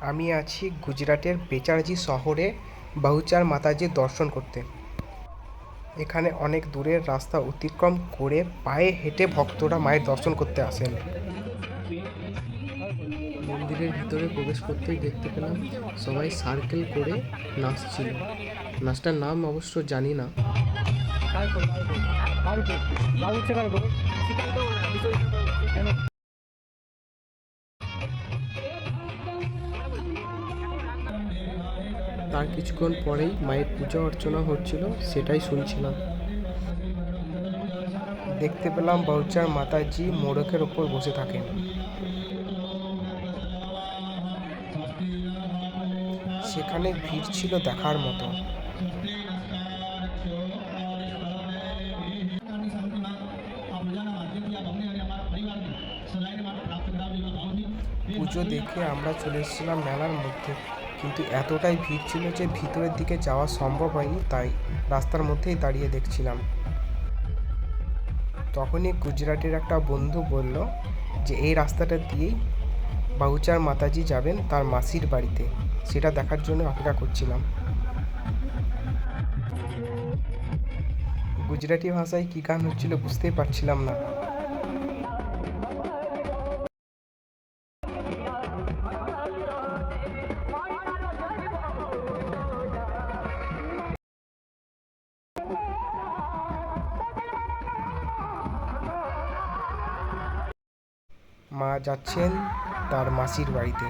আমি আছি গুজরাটের বেচারাজি শহরে বহুচার মাতাজির দর্শন করতে। এখানে অনেক দূরের রাস্তা অতিক্রম করে পায়ে হেঁটে ভক্তরা মায়ের দর্শন করতে আসেন। মন্দিরের ভিতরে প্রবেশ করতেই দেখতে পেলাম সবাই সার্কেল করে নাচছিল। নাচটার নাম অবশ্য জানি না। তার কিছুক্ষণ পরেই মায়ের পূজা অর্চনা হচ্ছিল, সেটাই শুনছিলাম। দেখতে পেলাম বহুচার মাতাজি মোড়কের ওপর বসে থাকেন। সেখানে ভিড় ছিল দেখার মতো। পুজো দেখে আমরা চলে এসেছিলাম মেলার মধ্যে, কিন্তু এতটাই ভিড় ছিল যে ভিতরের দিকে যাওয়া সম্ভব হয়নি, তাই রাস্তার মধ্যেই দাঁড়িয়ে দেখছিলাম। তখনই গুজরাটের একটা বন্ধু বলল যে এই রাস্তাটা দিয়েই বাহুচার মাতাজি যাবেন তার মাসির বাড়িতে। সেটা দেখার জন্য অপেক্ষা করছিলাম। গুজরাটি ভাষায় কী গান হচ্ছিল বুঝতেই পারছিলাম না। মা যাচ্ছেন তার মাসির বাড়িতে।